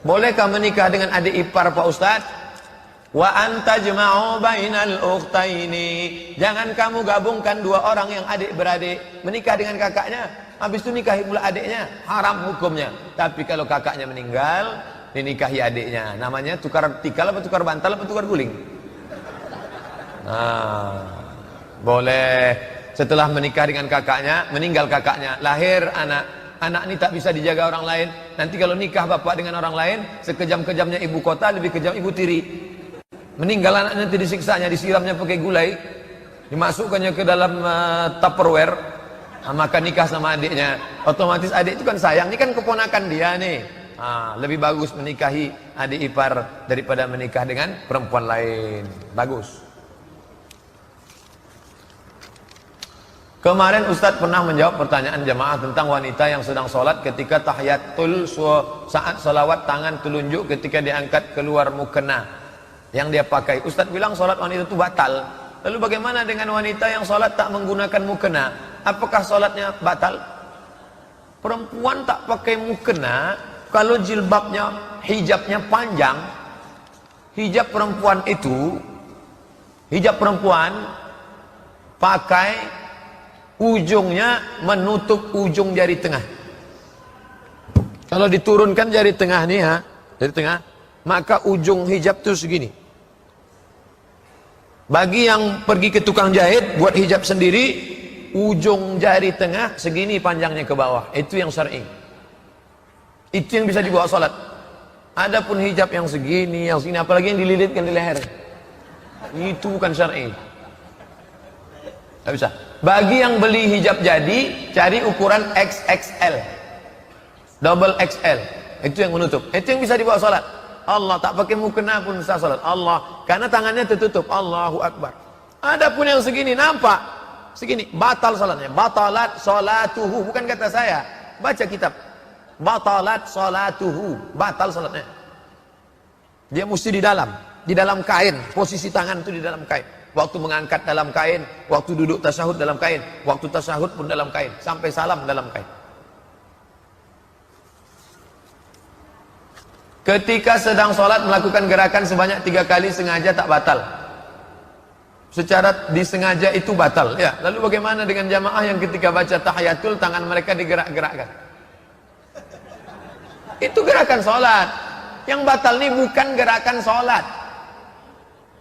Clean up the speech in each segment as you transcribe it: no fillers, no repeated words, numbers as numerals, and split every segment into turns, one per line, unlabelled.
Bolehkah menikah dengan adik ipar Pak Ustaz? Wa antajma'u bainal ukhtaini. Jangan kamu gabungkan dua orang yang adik beradik menikah dengan kakaknya, habis itu nikahi pula adiknya, haram hukumnya. Tapi kalau kakaknya meninggal, dinikahi adiknya. Namanya tukar tikal apa tukar bantal apa tukar guling? Nah, boleh. Setelah menikah dengan kakaknya, meninggal kakaknya, lahir anak. Anak ini tak bisa dijaga orang lain. Nanti kalau nikah bapak dengan orang lain, sekejam-kejamnya ibu kota, lebih kejam ibu tiri. Meninggal anak nanti disiksanya, disiramnya pakai gulai, dimasukkannya ke dalam Tupperware. Maka nikah sama adiknya. Otomatis adik itu kan sayang, ini kan keponakan dia nih. Lebih bagus menikahi adik ipar daripada menikah dengan perempuan lain. Bagus. Kemarin Ustadz pernah menjawab pertanyaan jamaah tentang wanita yang sedang sholat ketika tahiyatul saat sholawat tangan telunjuk ketika diangkat keluar mukena yang dia pakai. Ustadz bilang sholat wanita itu batal. Lalu bagaimana dengan wanita yang sholat tak menggunakan mukena? Apakah sholatnya batal? Perempuan tak pakai mukena kalau jilbabnya, hijabnya panjang. Hijab perempuan itu, hijab perempuan pakai ujungnya menutup ujung jari tengah. Kalau diturunkan jari tengah nih ya, jari tengah, maka ujung hijab itu segini. Bagi yang pergi ke tukang jahit buat hijab sendiri, ujung jari tengah segini panjangnya ke bawah. Itu yang syar'i. Itu yang bisa dibawa sholat. Adapun hijab yang segini, apalagi yang dililitkan di leher, itu bukan syar'i. Tidak bisa. Bagi yang beli hijab jadi, cari ukuran XXL, double XL. Itu yang menutup. Itu yang bisa dibawa sholat. Allah tak pakai mukena pun bisa sholat. Allah, karena tangannya tertutup. Allahu Akbar. Adapun yang segini nampak, segini batal sholatnya. Batalat sholatuhu, bukan kata saya. Baca kitab. Batalat sholatuhu, batal sholatnya. Dia mesti di dalam kain. Posisi tangan itu di dalam kain. Waktu mengangkat dalam kain, waktu duduk tasyahud dalam kain, waktu tasyahud pun dalam kain, sampai salam dalam kain. Ketika sedang sholat melakukan gerakan sebanyak 3 kali sengaja tak batal. Secara disengaja itu batal. Ya, lalu bagaimana dengan jamaah yang ketika baca tahiyatul tangan mereka digerak-gerakkan? Itu gerakan sholat. Yang batal ini bukan gerakan sholat.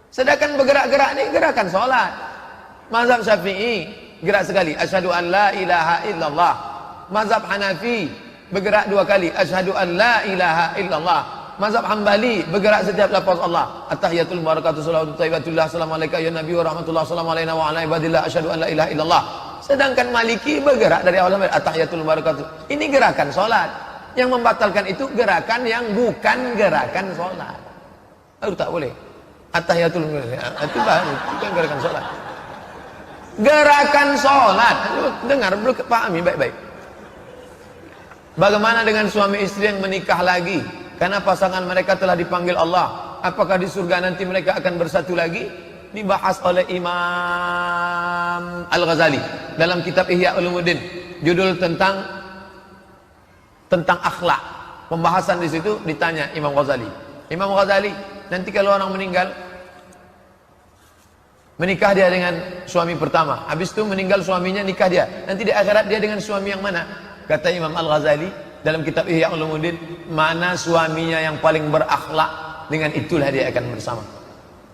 Sedangkan bergerak-gerak ini gerakan sholat. Mazhab Syafi'i gerak sekali, asyhadu an la ilaha illallah. Mazhab Hanafi bergerak 2 kali, asyhadu an la ilaha illallah. Mazhab Hambali bergerak setiap lafaz Allah. At-tahiyatul barakatuh salawatu thayyibatullah assalamualaikum ya nabi wa rahmatullah assalamu alaina wa ala ibadillah asyhadu an la ilaha illallah. Sedangkan Maliki bergerak dari awal sampai at-tahiyatul barakatuh. Ini gerakan sholat. Yang membatalkan itu gerakan yang bukan gerakan sholat. Baru tak boleh. At-tahiyatul itu baru, bukan gerakan sholat. Gerakan sholat, dengar, pahami baik-baik. Bagaimana dengan suami istri yang menikah lagi karena pasangan mereka telah dipanggil Allah? Apakah di surga nanti mereka akan bersatu lagi? Dibahas oleh Imam Al-Ghazali dalam kitab Ihya Ulumuddin, judul tentang akhlak. Pembahasan di situ ditanya Imam Ghazali, nanti kalau orang meninggal, menikah dia dengan suami pertama, habis itu meninggal suaminya, nikah dia, nanti di akhirat dia dengan suami yang mana? Kata Imam Al-Ghazali dalam kitab Ihya Ulumuddin, mana suaminya yang paling berakhlak, dengan itulah dia akan bersama.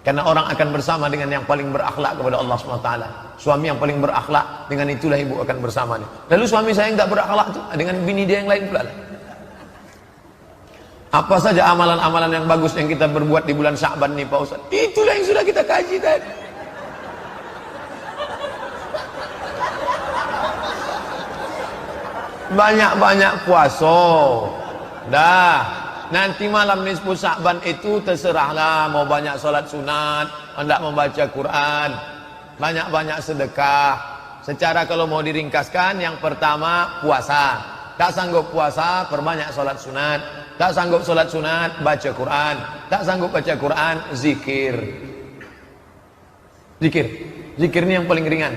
Karena orang akan bersama dengan yang paling berakhlak kepada Allah SWT. Suami yang paling berakhlak, dengan itulah ibu akan bersama. Lalu suami saya yang tak berakhlak itu dengan bini dia yang lain pula. Apa saja amalan-amalan yang bagus yang kita berbuat di bulan Sya'ban nih Pak Ustaz? Itulah yang sudah kita kaji tadi. Banyak-banyak puasa. Dah, nanti malam nisfu Sya'ban itu terserahlah mau banyak sholat sunat, hendak membaca Quran, banyak-banyak sedekah. Secara kalau mau diringkaskan, yang pertama puasa. Tak sanggup puasa, perbanyak sholat sunat. Tak sanggup sholat sunat, baca Quran. Tak sanggup baca Quran, zikir. Zikir ini yang paling ringan.